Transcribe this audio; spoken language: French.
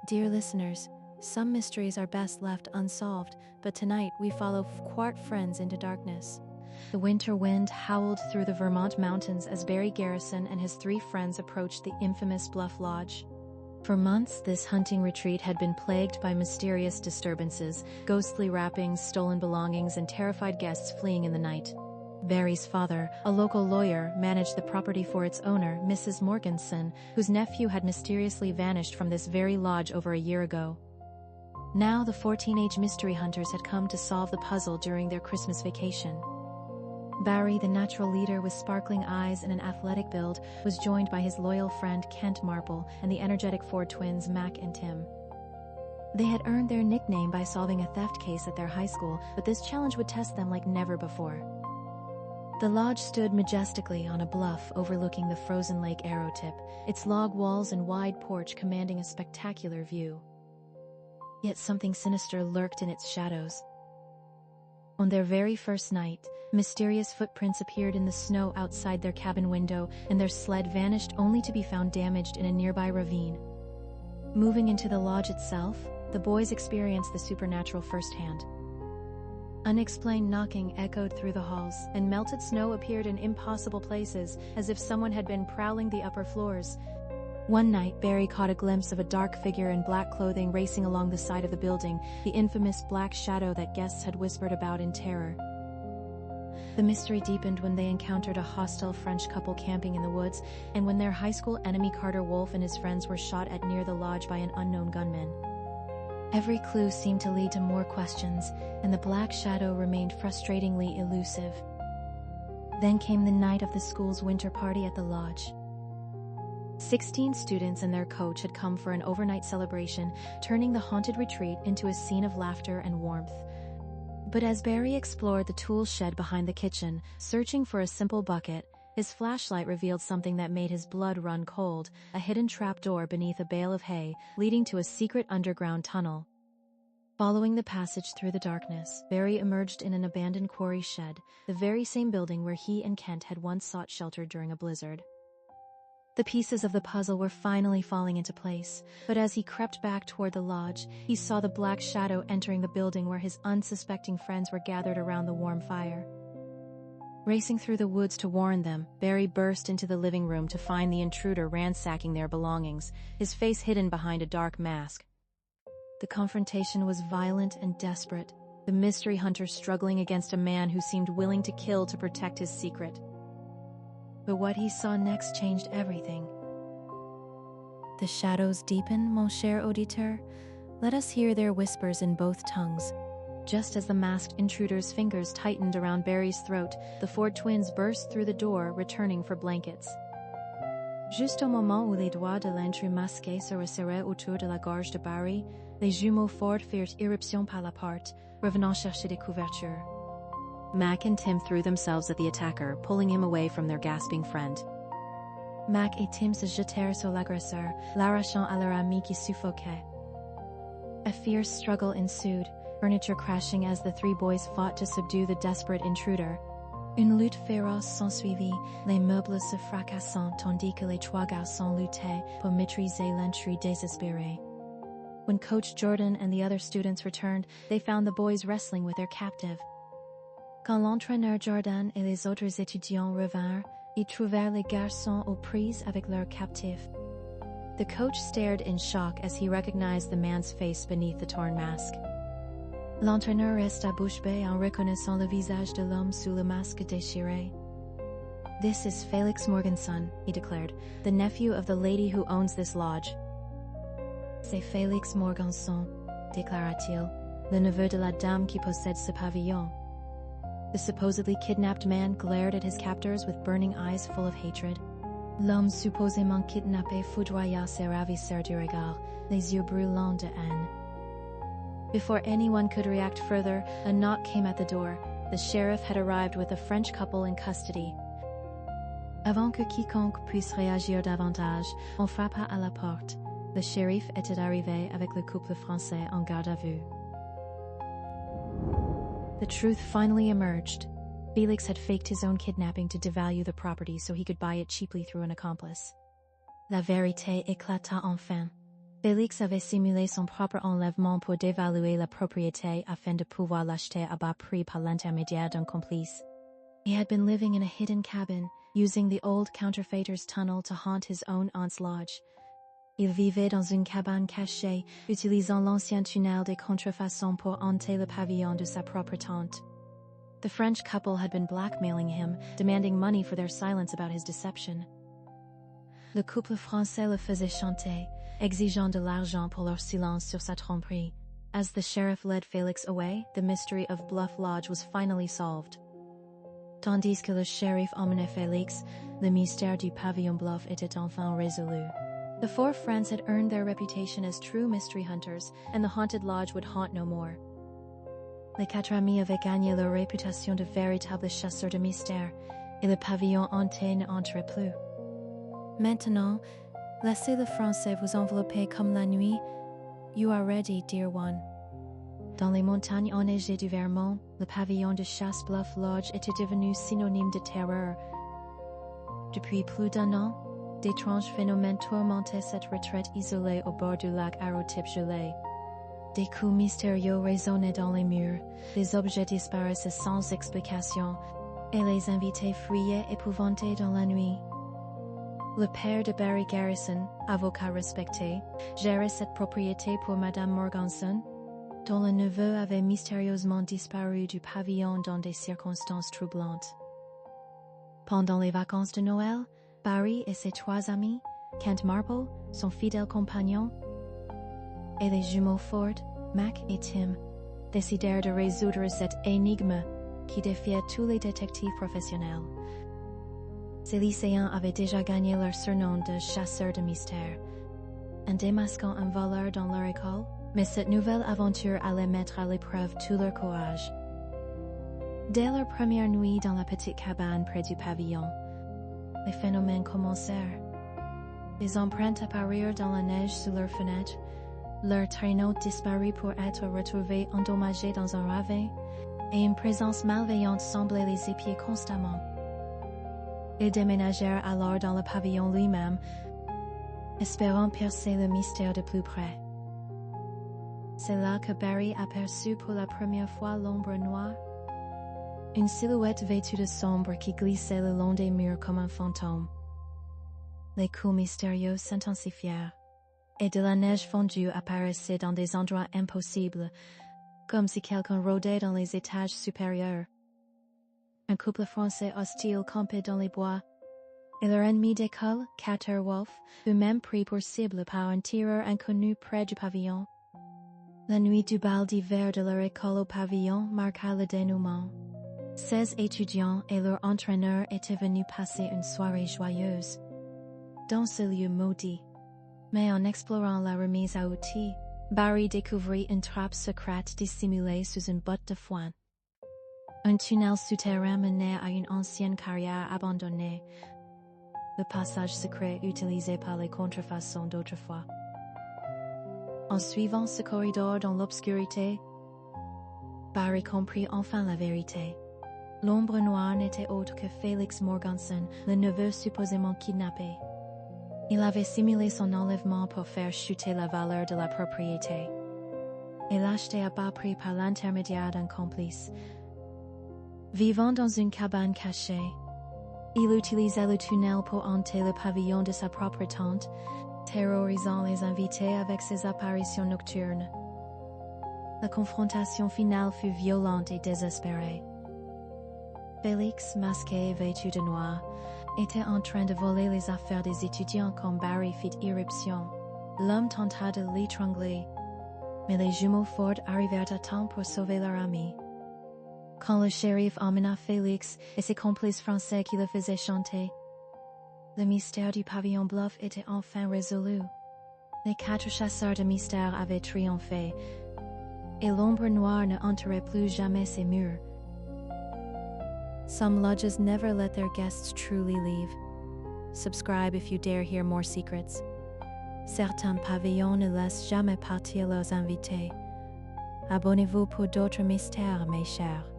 Dear listeners, some mysteries are best left unsolved, but tonight we follow Quart friends into darkness. The winter wind howled through the Vermont mountains as Barry Garrison and his 3 friends approached the infamous Bluff Lodge. For months, this hunting retreat had been plagued by mysterious disturbances, ghostly rappings, stolen belongings, and terrified guests fleeing in the night. Barry's father, a local lawyer, managed the property for its owner, Mrs. Morganson, whose nephew had mysteriously vanished from this very lodge over a year ago. Now the 4 teenage mystery hunters had come to solve the puzzle during their Christmas vacation. Barry, the natural leader with sparkling eyes and an athletic build, was joined by his loyal friend Kent Marple and the energetic Ford twins Mac and Tim. They had earned their nickname by solving a theft case at their high school, but this challenge would test them like never before. The lodge stood majestically on a bluff overlooking the frozen lake Arrow Tip, its log walls and wide porch commanding a spectacular view. Yet something sinister lurked in its shadows. On their very first night, mysterious footprints appeared in the snow outside their cabin window, and their sled vanished only to be found damaged in a nearby ravine. Moving into the lodge itself, the boys experienced the supernatural firsthand. Unexplained knocking echoed through the halls, and melted snow appeared in impossible places, as if someone had been prowling the upper floors. One night, Barry caught a glimpse of a dark figure in black clothing racing along the side of the building, the infamous black shadow that guests had whispered about in terror. The mystery deepened when they encountered a hostile French couple camping in the woods, and when their high school enemy Carter Wolf and his friends were shot at near the lodge by an unknown gunman. Every clue seemed to lead to more questions, and the black shadow remained frustratingly elusive. Then came the night of the school's winter party at the lodge. 16 students and their coach had come for an overnight celebration, turning the haunted retreat into a scene of laughter and warmth. But as Barry explored the tool shed behind the kitchen, searching for a simple bucket, his flashlight revealed something that made his blood run cold, a hidden trapdoor beneath a bale of hay, leading to a secret underground tunnel. Following the passage through the darkness, Barry emerged in an abandoned quarry shed, the very same building where he and Kent had once sought shelter during a blizzard. The pieces of the puzzle were finally falling into place, but as he crept back toward the lodge, he saw the black shadow entering the building where his unsuspecting friends were gathered around the warm fire. Racing through the woods to warn them, Barry burst into the living room to find the intruder ransacking their belongings, his face hidden behind a dark mask. The confrontation was violent and desperate, the mystery hunter struggling against a man who seemed willing to kill to protect his secret. But what he saw next changed everything. The shadows deepen, mon cher auditeur. Let us hear their whispers in both tongues. Just as the masked intruder's fingers tightened around Barry's throat, the Ford twins burst through the door, returning for blankets. Juste au moment où les doigts de l'intrus masqué se resserraient autour de la gorge de Barry, les jumeaux Ford firent irruption par la porte, revenant chercher des couvertures. Mac and Tim threw themselves at the attacker, pulling him away from their gasping friend. Mac et Tim se jetèrent sur l'agresseur, l'arrachant à leur ami qui suffoquait. A fierce struggle ensued, furniture crashing as the 3 boys fought to subdue the desperate intruder. Une lutte féroce s'ensuivit, les meubles se fracassant tandis que les 3 garçons luttaient pour maîtriser l'intrus désespéré. When Coach Jordan and the other students returned, they found the boys wrestling with their captive. Quand l'entraîneur Jordan et les autres étudiants revinrent, ils trouvèrent les garçons aux prises avec leur captif. The coach stared in shock as he recognized the man's face beneath the torn mask. L'entraîneur resta bouche bée en reconnaissant le visage de l'homme sous le masque déchiré. This is Félix Morganson, he declared, the nephew of the lady who owns this lodge. C'est Félix Morganson, déclara-t-il, le neveu de la dame qui possède ce pavillon. The supposedly kidnapped man glared at his captors with burning eyes full of hatred. L'homme supposément kidnappé foudroya ses ravisseurs du regard, les yeux brûlants de haine. Before anyone could react further, a knock came at the door. The sheriff had arrived with a French couple in custody. Avant que quiconque puisse réagir davantage, on frappa à la porte. Le shérif était arrivé avec le couple français en garde à vue. The truth finally emerged. Felix had faked his own kidnapping to devalue the property so he could buy it cheaply through an accomplice. La vérité éclata enfin. Félix avait simulé son propre enlèvement pour dévaluer la propriété afin de pouvoir l'acheter à bas prix par l'intermédiaire d'un complice. He had been living in a hidden cabin, using the old counterfeiter's tunnel to haunt his own aunt's lodge. Il vivait dans une cabane cachée, utilisant l'ancien tunnel des contrefaçons pour hanter le pavillon de sa propre tante. The French couple had been blackmailing him, demanding money for their silence about his deception. Le couple français le faisait chanter, exigeant de l'argent pour leur silence sur sa tromperie. As the sheriff led Félix away, the mystery of Bluff Lodge was finally solved. Tandis que le shérif emmenait Félix, le mystère du pavillon Bluff était enfin résolu. The four friends had earned their reputation as true mystery hunters, and the haunted lodge would haunt no more. Les quatre amis avaient gagné leur réputation de véritables chasseurs de mystères, et le pavillon hanté ne entrait plus. Maintenant, laissez le français vous envelopper comme la nuit. You are ready, dear one. Dans les montagnes enneigées du Vermont, le pavillon de chasse Bluff Lodge était devenu synonyme de terreur. Depuis plus d'un an, d'étranges phénomènes tourmentaient cette retraite isolée au bord du lac Arotype gelé. Des coups mystérieux résonnaient dans les murs, des objets disparaissaient sans explication, et les invités fuyaient épouvantés dans la nuit. Le père de Barry Garrison, avocat respecté, gérait cette propriété pour Madame Morganson, dont le neveu avait mystérieusement disparu du pavillon dans des circonstances troublantes. Pendant les vacances de Noël, Barry et ses trois amis, Kent Marple, son fidèle compagnon, et les jumeaux Ford, Mac et Tim, décidèrent de résoudre cette énigme qui défiait tous les détectives professionnels. Ces lycéens avaient déjà gagné leur surnom de chasseurs de mystères, en démasquant un voleur dans leur école, mais cette nouvelle aventure allait mettre à l'épreuve tout leur courage. Dès leur première nuit dans la petite cabane près du pavillon, les phénomènes commencèrent. Des empreintes apparurent dans la neige sous leurs fenêtres, leur traîneau disparut pour être retrouvé endommagé dans un ravin, et une présence malveillante semblait les épier constamment. Ils déménagèrent alors dans le pavillon lui-même, espérant percer le mystère de plus près. C'est là que Barry aperçut pour la première fois l'ombre noire, une silhouette vêtue de sombre qui glissait le long des murs comme un fantôme. Les coups mystérieux s'intensifièrent, et de la neige fondue apparaissait dans des endroits impossibles, comme si quelqu'un rôdait dans les étages supérieurs. Un couple français hostile campait dans les bois, et leur ennemi d'école, Carter Wolf, fut même pris pour cible par un tireur inconnu près du pavillon. La nuit du bal d'hiver de leur école au pavillon marqua le dénouement. 16 étudiants et leur entraîneur étaient venus passer une soirée joyeuse dans ce lieu maudit. Mais en explorant la remise à outils, Barry découvrit une trappe secrète dissimulée sous une botte de foin. Un tunnel souterrain menait à une ancienne carrière abandonnée, le passage secret utilisé par les contrefaçons d'autrefois. En suivant ce corridor dans l'obscurité, Barry comprit enfin la vérité. L'ombre noire n'était autre que Félix Morganson, le neveu supposément kidnappé. Il avait simulé son enlèvement pour faire chuter la valeur de la propriété et l'acheter à bas prix par l'intermédiaire d'un complice. Vivant dans une cabane cachée, il utilisait le tunnel pour hanter le pavillon de sa propre tante, terrorisant les invités avec ses apparitions nocturnes. La confrontation finale fut violente et désespérée. Félix, masqué et vêtu de noir, était en train de voler les affaires des étudiants quand Barry fit irruption. L'homme tenta de l'étrangler, mais les jumeaux Ford arrivèrent à temps pour sauver leur ami. Quand le shérif emmena Félix et ses complices français qui le faisaient chanter, le mystère du pavillon Bluff était enfin résolu. Les 4 chasseurs de mystères avaient triomphé, et l'ombre noire ne hanterait plus jamais ses murs. Some lodges never let their guests truly leave. Subscribe if you dare hear more secrets. Certains pavillons ne laissent jamais partir leurs invités. Abonnez-vous pour d'autres mystères, mes chers.